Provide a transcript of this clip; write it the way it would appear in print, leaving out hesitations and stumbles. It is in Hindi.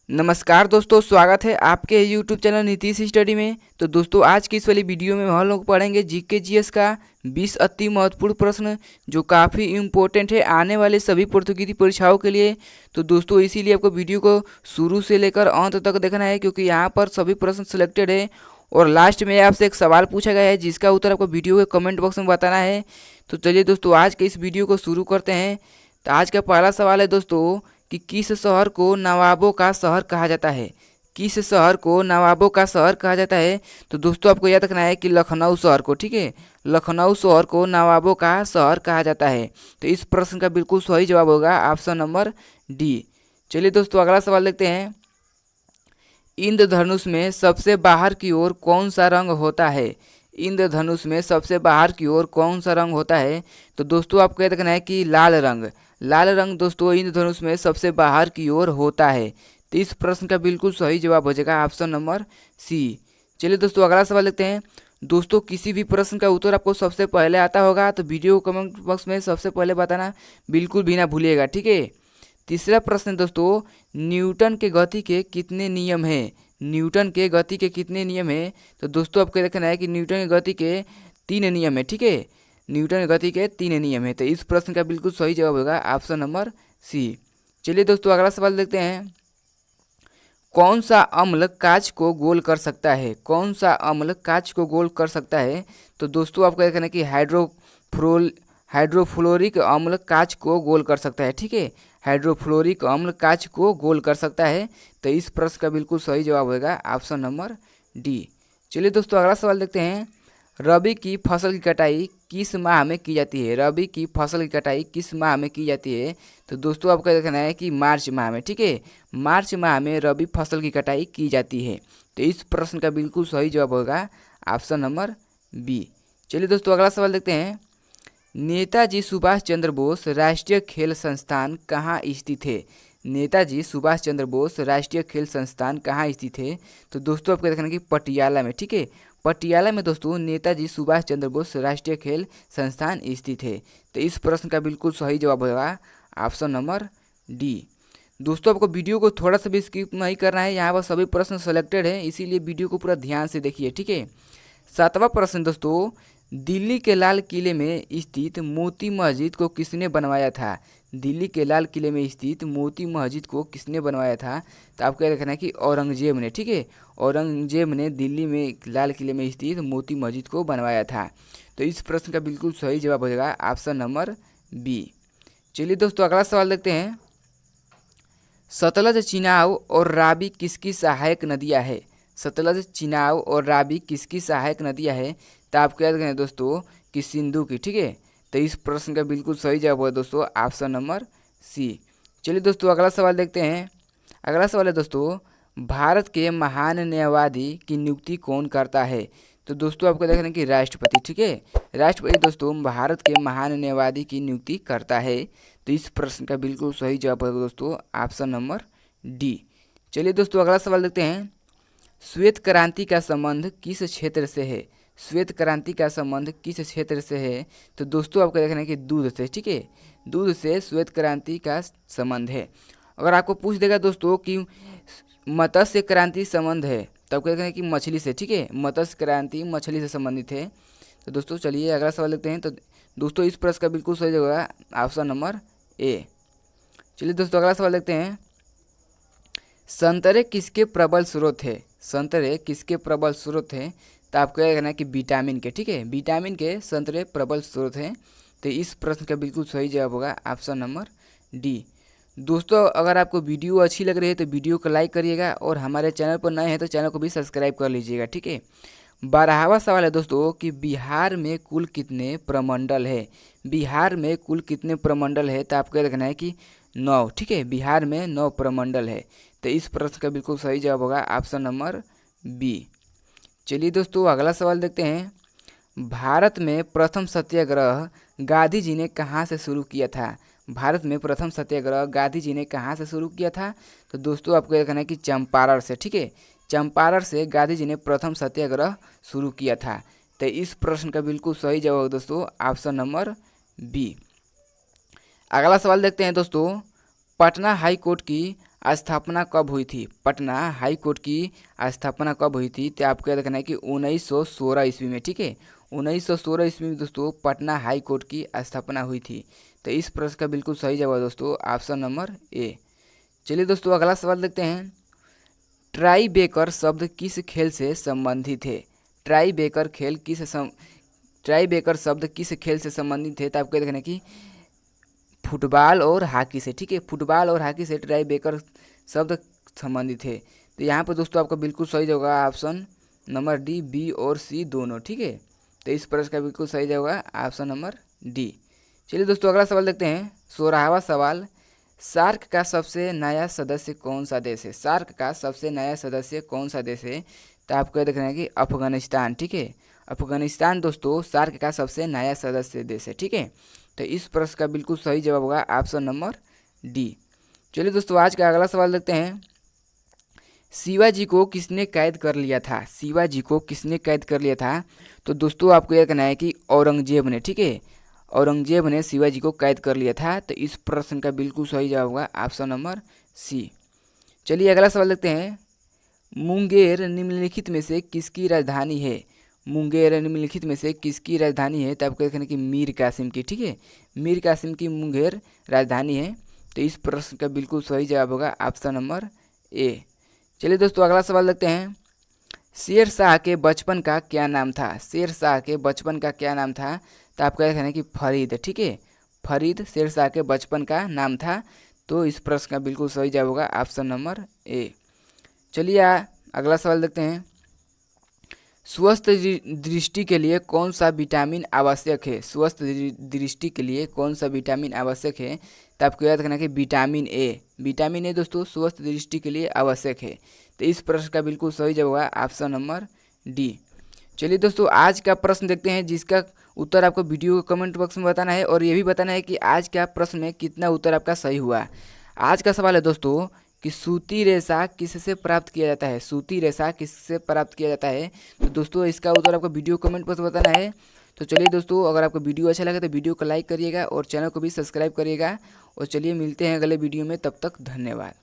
नमस्कार दोस्तों, स्वागत है आपके YouTube चैनल नीतीश स्टडी में। तो दोस्तों, आज की इस वाली वीडियो में हम लोग पढ़ेंगे जीके जीएस का 20 अति महत्वपूर्ण प्रश्न जो काफ़ी इम्पोर्टेंट है आने वाले सभी प्रतियोगिता परीक्षाओं के लिए। तो दोस्तों, इसीलिए आपको वीडियो को शुरू से लेकर अंत तक देखना है, क्योंकि यहाँ पर सभी प्रश्न सिलेक्टेड है और लास्ट में आपसे एक सवाल पूछा गया है जिसका उत्तर आपको वीडियो के कमेंट बॉक्स में बताना है। तो चलिए दोस्तों, आज के इस वीडियो को शुरू करते हैं। तो आज का पहला सवाल है दोस्तों कि किस शहर को नवाबों का शहर कहा जाता है। किस शहर को नवाबों का शहर कहा जाता है? तो दोस्तों, आपको याद रखना है कि लखनऊ शहर को, ठीक है, लखनऊ शहर को नवाबों का शहर कहा जाता है। तो इस प्रश्न का बिल्कुल सही जवाब होगा ऑप्शन नंबर डी। चलिए दोस्तों, अगला सवाल देखते हैं। इंद्रधनुष में सबसे बाहर की ओर कौन सा रंग होता है? इंद्रधनुष में सबसे बाहर की ओर कौन सा रंग होता है? तो दोस्तों, आपको याद रखना है कि लाल रंग। लाल रंग दोस्तों इंद्रधनुष में सबसे बाहर की ओर होता है। तो इस प्रश्न का बिल्कुल सही जवाब हो जाएगा ऑप्शन नंबर सी। चलिए दोस्तों, अगला सवाल देखते हैं। दोस्तों, किसी भी प्रश्न का उत्तर आपको सबसे पहले आता होगा तो वीडियो कमेंट बॉक्स में सबसे पहले बताना बिल्कुल भी ना भूलिएगा, ठीक है। तीसरा प्रश्न दोस्तों, न्यूटन के गति के कितने नियम हैं? न्यूटन के गति के कितने नियम हैं? तो दोस्तों, आपको देखना है कि न्यूटन के गति के 3 नियम है, ठीक है। न्यूटन की गति के 3 नियम है। तो इस प्रश्न का बिल्कुल सही जवाब होगा ऑप्शन नंबर सी। चलिए दोस्तों, अगला सवाल देखते हैं। कौन सा अम्ल कांच को गोल कर सकता है? कौन सा अम्ल कांच को गोल कर सकता है? तो दोस्तों, आपको देखना है कि हाइड्रोफ्लोरिक अम्ल कांच को गोल कर सकता है, ठीक है। हाइड्रोफ्लोरिक अम्ल कांच को गोल कर सकता है। तो इस प्रश्न का बिल्कुल सही जवाब होगा ऑप्शन नंबर डी। चलिए दोस्तों, अगला सवाल देखते हैं। रबी की फसल की कटाई किस माह में की जाती है? रबी की फसल की कटाई किस माह में की जाती है? तो दोस्तों, आपको देखना है कि मार्च माह में, ठीक है। मार्च माह में रबी फसल की कटाई की जाती है। तो इस प्रश्न का बिल्कुल सही जवाब होगा ऑप्शन नंबर बी। चलिए दोस्तों, अगला सवाल देखते हैं। नेताजी सुभाष चंद्र बोस राष्ट्रीय खेल संस्थान कहाँ स्थित है? नेताजी सुभाष चंद्र बोस राष्ट्रीय खेल संस्थान कहाँ स्थित है? तो दोस्तों, आपको देखना है कि पटियाला में, ठीक है। पटियाला में दोस्तों नेताजी सुभाष चंद्र बोस राष्ट्रीय खेल संस्थान स्थित है। तो इस प्रश्न का बिल्कुल सही जवाब होगा ऑप्शन नंबर डी। दोस्तों, आपको वीडियो को थोड़ा सा भी स्किप नहीं करना है, यहाँ पर सभी प्रश्न सेलेक्टेड है, इसीलिए वीडियो को पूरा ध्यान से देखिए, ठीक है। 7वां प्रश्न दोस्तों, दिल्ली के लाल किले में स्थित मोती मस्जिद को किसने बनवाया था? दिल्ली के लाल किले में स्थित मोती मस्जिद को किसने बनवाया था? तो आपको यह देखना है कि औरंगजेब ने, ठीक है। औरंगजेब ने दिल्ली में लाल किले में स्थित मोती मस्जिद को बनवाया था। तो इस प्रश्न का बिल्कुल सही जवाब हो जाएगा ऑप्शन नंबर बी। चलिए दोस्तों, अगला सवाल देखते हैं। सतलज, चिनाब और रावी किसकी सहायक नदियाँ है? सतलज, चिनाब और रावी किसकी सहायक नदियाँ है? तो आपको याद रखना है दोस्तों कि सिंधु की, ठीक है। तो इस प्रश्न का बिल्कुल सही जवाब है दोस्तों ऑप्शन नंबर सी। चलिए दोस्तों, अगला सवाल देखते हैं। अगला सवाल है दोस्तों, भारत के महान न्यायवादी की नियुक्ति कौन करता है? तो दोस्तों, आपको देखना है कि राष्ट्रपति, ठीक है। राष्ट्रपति दोस्तों भारत के महान न्यायवादी की नियुक्ति करता है। तो इस प्रश्न का बिल्कुल सही जवाब है दोस्तों ऑप्शन नंबर डी। चलिए दोस्तों, अगला सवाल देखते हैं। श्वेत क्रांति का संबंध किस क्षेत्र से है? श्वेत क्रांति का संबंध किस क्षेत्र से है? तो दोस्तों, आपको देखना है कि दूध से, ठीक है। दूध से श्वेत क्रांति का संबंध है। अगर आपको पूछ देगा दोस्तों कि मत्स्य क्रांति संबंध है, तो आपको देखना है कि मछली से, ठीक है। मत्स्य क्रांति मछली से संबंधित है। तो दोस्तों, चलिए अगला सवाल देखते हैं। तो दोस्तों, इस प्रश्न का बिल्कुल सही होगा ऑप्शन नंबर ए। चलिए दोस्तों, अगला सवाल देखते हैं। संतरे किसके प्रबल स्रोत है? संतरे किसके प्रबल स्रोत है? तो आपको यह कहना है कि विटामिन के, ठीक है। विटामिन के संतरे प्रबल स्रोत हैं। तो इस प्रश्न का बिल्कुल सही जवाब होगा ऑप्शन नंबर डी। दोस्तों, अगर आपको वीडियो अच्छी लग रही है तो वीडियो को लाइक करिएगा और हमारे चैनल पर नए हैं तो चैनल को भी सब्सक्राइब कर लीजिएगा, ठीक है। 12वां सवाल है दोस्तों कि बिहार में कुल कितने प्रमंडल है? बिहार में कुल कितने प्रमंडल है? तो आपको देखना है कि 9, ठीक है। बिहार में 9 प्रमंडल है। तो इस प्रश्न का बिल्कुल सही जवाब होगा ऑप्शन नंबर बी। चलिए दोस्तों, अगला सवाल देखते हैं। भारत में प्रथम सत्याग्रह गांधी जी ने कहाँ से शुरू किया था? भारत में प्रथम सत्याग्रह गांधी जी ने कहाँ से शुरू किया था? तो दोस्तों, आपको देखना है कि चंपारण से, ठीक है। चंपारण से गांधी जी ने प्रथम सत्याग्रह शुरू किया था। तो इस प्रश्न का बिल्कुल सही जवाब है दोस्तों ऑप्शन नंबर बी। अगला सवाल देखते हैं दोस्तों। पटना हाई कोर्ट की स्थापना कब हुई थी? पटना हाई कोर्ट की स्थापना कब हुई थी? तो आपको याद रखना है कि 1916 ईस्वी में। ठीक है, 1916 ईस्वी में दोस्तों पटना हाई कोर्ट की स्थापना हुई थी। तो इस प्रश्न का बिल्कुल सही जवाब दोस्तों ऑप्शन नंबर ए। चलिए दोस्तों अगला सवाल देखते हैं। ट्राई बेकर शब्द किस खेल से संबंधित है? ट्राई बेकर शब्द किस खेल से संबंधित है? तो आपको देखना है कि फुटबॉल और हॉकी से। ठीक है, फुटबॉल और हॉकी से ट्राई बेकर शब्द संबंधित है। तो यहाँ पर दोस्तों आपका बिल्कुल सही जगह ऑप्शन नंबर डी, बी और सी दोनों। ठीक है, तो इस प्रश्न का बिल्कुल सही जगह ऑप्शन नंबर डी। चलिए दोस्तों अगला सवाल देखते हैं। 16वां सवाल, सार्क का सबसे नया सदस्य कौन सा देश है? सार्क का सबसे नया सदस्य कौन सा देश है? तो आपको देखना है कि अफगानिस्तान। ठीक है, अफगानिस्तान दोस्तों सार्क का सबसे नया सदस्य देश है। ठीक है, तो इस प्रश्न का बिल्कुल सही जवाब होगा ऑप्शन नंबर डी। चलिए दोस्तों आज का अगला सवाल देखते हैं। शिवाजी को किसने कैद कर लिया था? शिवाजी को किसने कैद कर लिया था? तो दोस्तों आपको यह कहना है कि औरंगजेब ने। ठीक है, औरंगजेब ने शिवाजी को कैद कर लिया था। तो इस प्रश्न का बिल्कुल सही जवाब होगा ऑप्शन नंबर सी। चलिए अगला सवाल देखते हैं। मुंगेर निम्नलिखित में से किसकी राजधानी है? मुंगेर निम्नलिखित में से किसकी राजधानी है? तो आपको देखना है कि मीर कासिम की। ठीक है, मीर कासिम की मुंगेर राजधानी है। तो इस प्रश्न का बिल्कुल सही जवाब होगा ऑप्शन नंबर ए। चलिए दोस्तों अगला सवाल देखते हैं। शेर शाह के बचपन का क्या नाम था? शेर शाह के बचपन का क्या नाम था? तो आपको कहना है कि फरीद। ठीक है, फरीद शेर शाह के बचपन का नाम था। तो इस प्रश्न का बिल्कुल सही जवाब होगा ऑप्शन नंबर ए। चलिए अगला सवाल देखते हैं। स्वस्थ दृष्टि के लिए कौन सा विटामिन आवश्यक है? स्वस्थ दृष्टि के लिए कौन सा विटामिन आवश्यक है? तो आपको याद रखना कि विटामिन ए। विटामिन ए दोस्तों स्वस्थ दृष्टि के लिए आवश्यक है। तो इस प्रश्न का बिल्कुल सही जवाब होगा ऑप्शन नंबर डी। चलिए दोस्तों आज का प्रश्न देखते हैं, जिसका उत्तर आपको वीडियो को कमेंट बॉक्स में बताना है और ये भी बताना है कि आज का प्रश्न में कितना उत्तर आपका सही हुआ। आज का सवाल है दोस्तों कि सूती रेशा किससे प्राप्त किया जाता है? सूती रेशा किससे प्राप्त किया जाता है? तो दोस्तों इसका उत्तर आपको वीडियो कमेंट बॉक्स में बताना है। तो चलिए दोस्तों अगर आपको वीडियो अच्छा लगे तो वीडियो को लाइक करिएगा और चैनल को भी सब्सक्राइब करिएगा। और चलिए मिलते हैं अगले वीडियो में, तब तक धन्यवाद।